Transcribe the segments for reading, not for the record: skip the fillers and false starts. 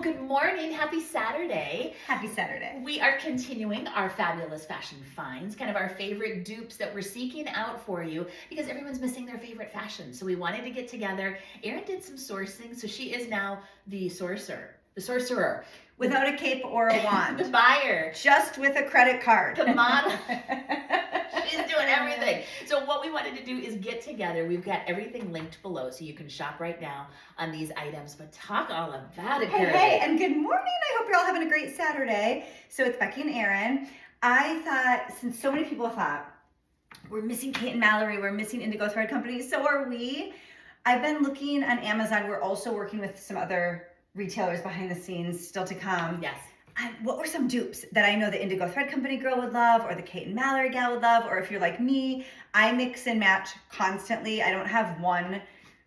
good morning. Happy Saturday. Happy Saturday. We are continuing our fabulous fashion finds, kind of our favorite dupes that we're seeking out for you because everyone's missing their favorite fashion. So we wanted to get together. Erin did some sourcing, so she is now the sorcerer. Without a cape or a wand. The buyer. Just with a credit card. The model. She's doing everything. So what we wanted to do is get together. We've got everything linked below, so you can shop right now on these items. But talk all about it, Carrie. Hey, and good morning. I hope you're all having a great Saturday. So it's Becky and Erin. I thought, since so many people thought, we're missing Kate and Mallory, we're missing Indigo Thread Company, so are we. I've been looking on Amazon. We're also working with some other retailers behind the scenes still to come. Yes. What were some dupes that I know the Indigo Thread Company girl would love, or the Kate and Mallory gal would love, or if you're like me, I mix and match constantly. I don't have one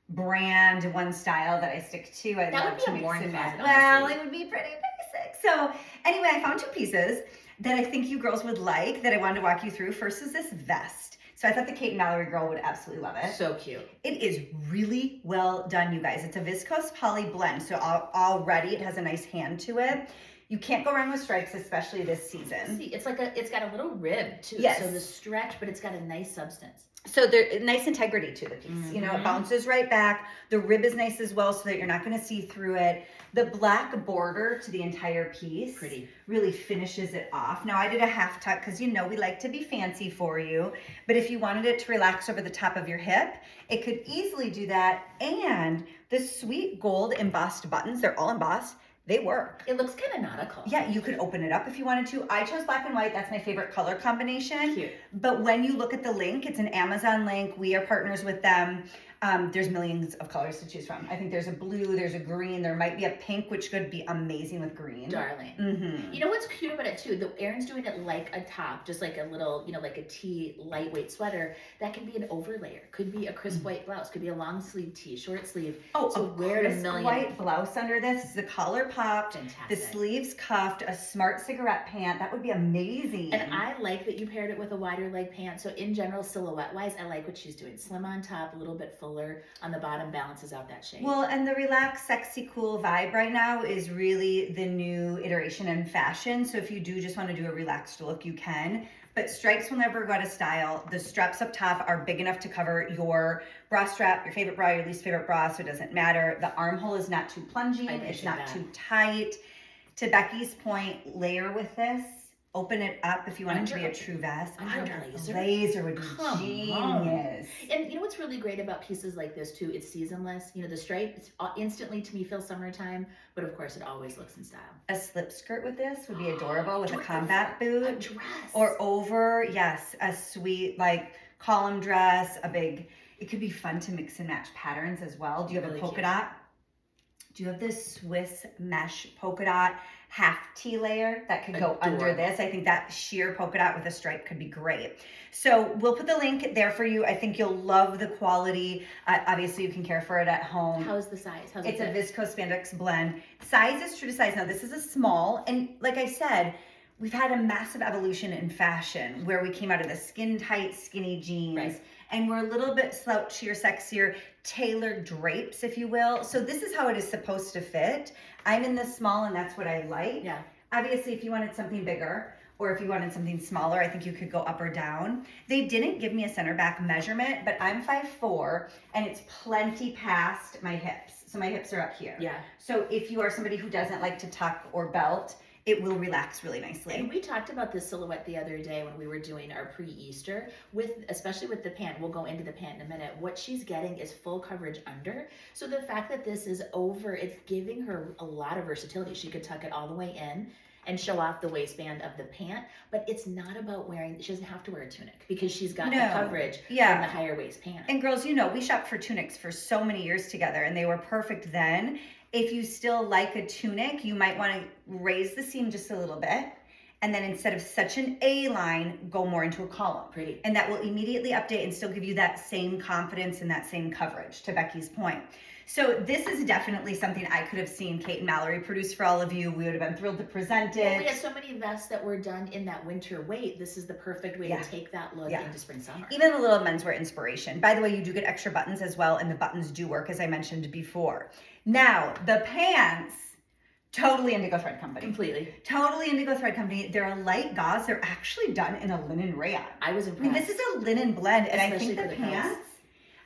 brand, one style that I stick to. I That love would be to a mix boring and match. closet, Well, honestly. it would be pretty basic. So anyway, I found two pieces that I think you girls would like that I wanted to walk you through. First is this vest. So I thought the Kate and Mallory girl would absolutely love it. So cute. It is really well done, you guys. It's a viscose poly blend, so already it has a nice hand to it. You can't go wrong with stripes, especially this season. See, it's got a little rib too. Yes. So the stretch, but it's got a nice substance. So there's nice integrity to the piece. You know, it Mhm. bounces right back. The rib is nice as well, so that you're not going to see through it. The black border to the entire piece Pretty. really finishes it off. Now I did a half tuck because you know we like to be fancy for you. But if you wanted it to relax over the top of your hip, it could easily do that. And the sweet gold embossed buttons, they're all embossed. They work. It looks kind of nautical. Yeah, you could open it up if you wanted to. I chose black and white. That's my favorite color combination. Cute. But when you look at the link, it's an Amazon link. We are partners with them. There's millions of colors to choose from. I think there's a blue, there's a green, there might be a pink, which could be amazing with green. Darling. Mm-hmm. You know what's cute about it too? Erin's doing it like a top, just like a little, like a tee, lightweight sweater. That can be an overlayer. Could be a crisp white blouse. Could be a long sleeve tee, short sleeve. Oh, So a wear it a crisp million- white blouse under this. The collar popped, the Fantastic. sleeves cuffed, a smart cigarette pant. That would be amazing. And I like that you paired it with a wider leg pant. So in general, silhouette wise, I like what she's doing. Slim on top, a little bit fuller on the bottom, balances out that shape. Well, and the relaxed, sexy, cool vibe right now is really the new iteration in fashion. So if you do just want to do a relaxed look, you can. But stripes will never go out of style. The straps up top are big enough to cover your bra strap, your favorite bra, your least favorite bra, so it doesn't matter. The armhole is not too plunging. I It's appreciate not that. too tight. To Becky's point, layer with this. Open it up if you want it to be a true vest. Under a blazer? Blazer would be Come genius. on. And you know what's really great about pieces like this too? It's seasonless. The stripe instantly to me feels summertime, but of course it always looks in style. A slip skirt with this would be adorable with a Dress. combat A boot. dress. Or over, yes, a sweet like column dress, it could be fun to mix and match patterns as well. Do you have Really a polka cute. dot? Do you have this Swiss mesh polka dot half T layer that could go under Adorable. this? I think that sheer polka dot with a stripe could be great. So we'll put the link there for you. I think you'll love the quality. Obviously you can care for it at home. How's the size? How's It's a it fit? viscose spandex blend. Size is true to size. Now this is a small, and like I said, we've had a massive evolution in fashion where we came out of the skin tight, skinny jeans, Right. and we're a little bit slouchier, sexier, tailored drapes, if you will. So this is how it is supposed to fit. I'm in this small, and that's what I like. Yeah. Obviously, if you wanted something bigger, or if you wanted something smaller, I think you could go up or down. They didn't give me a center back measurement, but I'm 5'4", and it's plenty past my hips. So my hips are up here. Yeah. So if you are somebody who doesn't like to tuck or belt, it will relax really nicely. And we talked about this silhouette the other day when we were doing our pre-Easter, especially with the pant. We'll go into the pant in a minute. What she's getting is full coverage under. So the fact that this is over, it's giving her a lot of versatility. She could tuck it all the way in and show off the waistband of the pant, but it's not about she doesn't have to wear a tunic because she's got the No. coverage Yeah. from the higher waist pant. And girls, you know, we shopped for tunics for so many years together, and they were perfect then. If you still like a tunic, you might want to raise the seam just a little bit. And then instead of such an A line, go more into a column. Pretty. And that will immediately update and still give you that same confidence and that same coverage, to Becky's point. So this is definitely something I could have seen Kate and Mallory produce for all of you. We would have been thrilled to present Well, it. we had so many vests that were done in that winter weight. This is the perfect way Yeah. to take that look Yeah. into spring summer. Even a little menswear inspiration. By the way, you do get extra buttons as well, and the buttons do work, as I mentioned before. Now, the pants Totally Indigo Thread Company. Completely. Totally Indigo Thread Company. They're a light gauze. They're actually done in a linen rayon. I was I impressed. mean, this is a linen blend, and I Especially think for the the price. pants.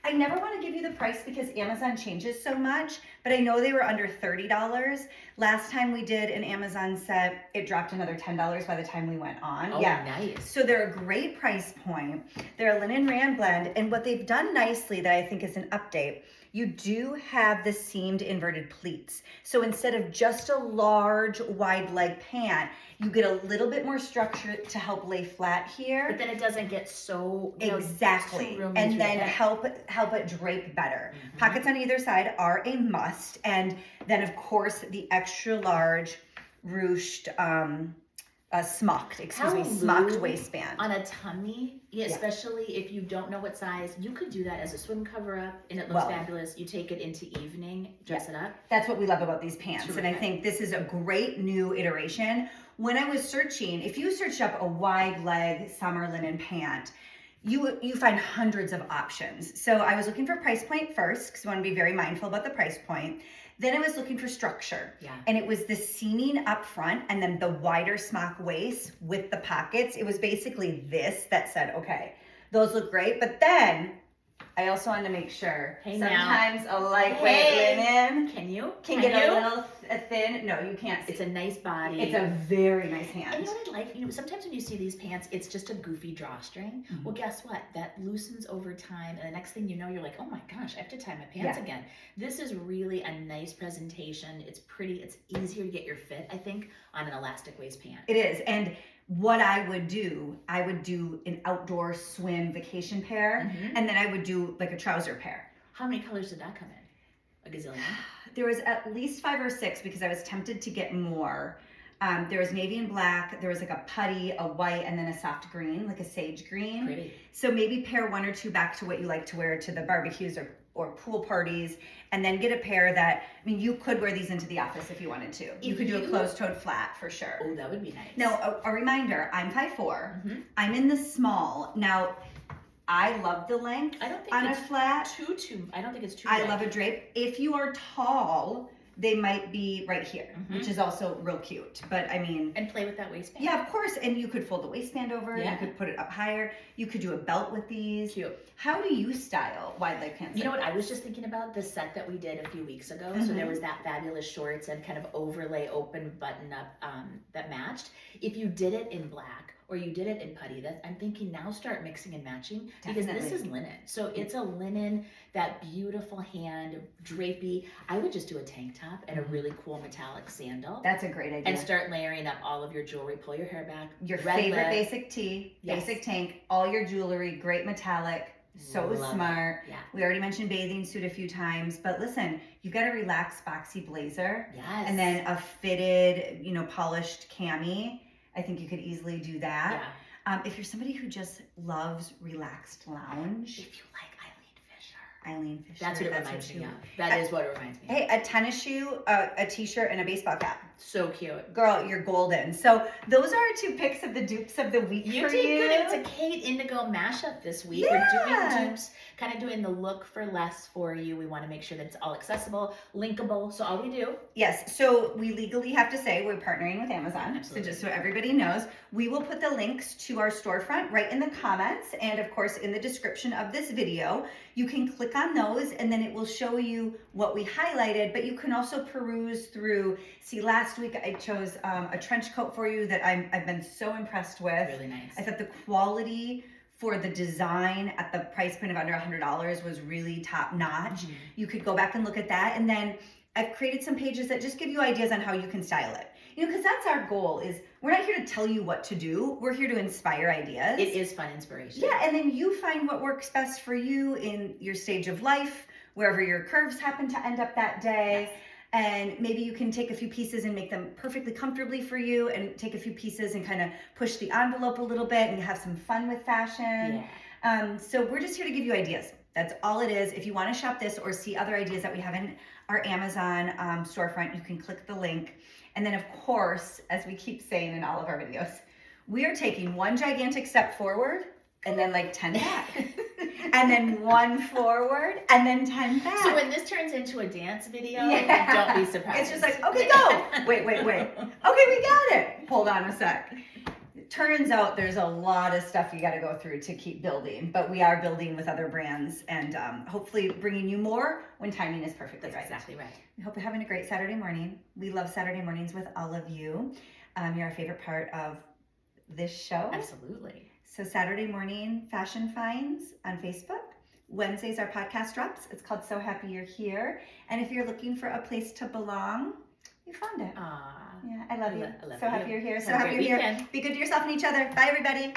I never want to give you the price because Amazon changes so much, but I know they were under $30. Last time we did an Amazon set, it dropped another $10 by the time we went on. Oh, Yeah. nice. So they're a great price point. They're a linen rayon blend, and what they've done nicely that I think is an update, you do have the seamed inverted pleats. So instead of just a large wide leg pant, you get a little bit more structure to help lay flat here. But then it doesn't get so Exactly. too roomy And through then the hip. help it drape better. Mhm. Pockets on either side are a must. And then of course the extra large ruched smocked How waistband. On a tummy, Yeah. especially if you don't know what size, you could do that as a swim cover up and it looks Well. fabulous. You take it into evening, dress it up. That's what we love about these pants. And I Terrific. think this is a great new iteration. When I was searching, if you search up a wide leg summer linen pant, you find hundreds of options. So I was looking for price point first because I want to be very mindful about the price point. Then I was looking for structure. Yeah. And it was the seaming up front and then the wider smock waist with the pockets. It was basically this that said, okay, those look great. But then I also wanted to make sure Hey, now. sometimes a lightweight Hey. linen Can you? can get a little thin. No, you can't. It's a nice body. It's a very nice And hand. you know what I like? Sometimes when you see these pants, it's just a goofy drawstring. Mhm. Well, guess what? That loosens over time, and the next thing you know, you're like, oh my gosh, I have to tie my pants Yeah. again. This is really a nice presentation. It's pretty. It's easier to get your fit, I think, on an elastic waist pant. It is. And what I would do an outdoor swim vacation pair, Mhm. and then I would do like a trouser pair. How many colors did that come in? A gazillion. There was at least 5 or 6 because I was tempted to get more. There was navy and black. There was like a putty, a white, and then a soft green, like a sage green. Pretty. So maybe pair 1 or 2 back to what you like to wear to the barbecues or pool parties, and then get a pair that, I mean, you could wear these into the office if you wanted to. You If could do a you- closed-toed flat for sure. Oh, that would be nice. Now, a reminder, I'm 5'4". Mhm. I'm in the small. Now, I love the length I don't think on a it's flat. too. I don't think it's too. I big. love a drape. If you are tall, they might be right here, Mhm. which is also real cute. But I mean, And play with that waistband. yeah, of course. And you could fold the waistband over. Yeah. You could put it up higher. You could do a belt with these. Cute. How do you style wide leg pants? You know like what? I was this? just thinking about the set that we did a few weeks ago. So there Mhm. was that fabulous shorts and kind of overlay open button up that matched. If you did it in black or you did it in putty, that I'm thinking now start mixing and matching because this Definitely. is linen. So it's a linen, that beautiful hand drapey. I would just do a tank top and a really cool metallic sandal. That's a great idea. And start layering up all of your jewelry. Pull your hair back. Your red favorite lip. basic tee, Yes. basic tank, all your jewelry, great metallic, so Love it. smart. Yeah. We already mentioned bathing suit a few times, but listen, you've got a relaxed boxy blazer Yes. and then a fitted, polished cami. I think you could easily do that. yeah. If you're somebody who just loves relaxed lounge, If you like Eileen Fisher. Eileen Fisher. That's what it reminds me you- of. That is what it reminds me of. Hey, a tennis shoe, a t-shirt, and a baseball cap. So cute. Girl, you're golden. So those are our 2 picks of the dupes of the week You for did you. good. It's a Kate Indigo mashup this week. Yeah. We're doing dupes, kind of doing the look for less for you. We want to make sure that it's all accessible, linkable. So all we do, Yes, so we legally have to say we're partnering with Amazon. Absolutely. So just so everybody knows, we will put the links to our storefront right in the comments and of course in the description of this video. You can click on those and then it will show you what we highlighted, but you can also peruse through. See, last week I chose a trench coat for you that I've been so impressed with. really nice. I thought the quality for the design at the price point of under $100 was really top notch. Mhm. You could go back and look at that. And then I've created some pages that just give you ideas on how you can style it. Because that's our goal is we're not here to tell you what to do. We're here to inspire ideas. It is fun inspiration. Yeah, and then you find what works best for you in your stage of life, wherever your curves happen to end up that day. Yes. And maybe you can take a few pieces and make them perfectly comfortably for you and take a few pieces and kind of push the envelope a little bit and have some fun with fashion. Yeah. So we're just here to give you ideas. That's all it is. If you want to shop this or see other ideas that we have in our Amazon storefront, you can click the link. And then of course, as we keep saying in all of our videos, we are taking one gigantic step forward and then like 10 back. and then 1 forward, and then 10 back. So when this turns into a dance video, Yeah. don't be surprised. It's just like, okay, go. Wait. Okay, we got it. Hold on a sec. Turns out there's a lot of stuff you got to go through to keep building, but we are building with other brands and hopefully bringing you more when timing is perfectly That's right. exactly right. We hope you're having a great Saturday morning. We love Saturday mornings with all of you. You're our favorite part of this show. Absolutely. So Saturday morning fashion finds on Facebook. Wednesdays our podcast drops. It's called So Happy You're Here. And if you're looking for a place to belong, you found it. Aww. Yeah, I love you. I love So you. happy you're here. So Have a happy great you're here. weekend. Be good to yourself and each other. Bye, everybody.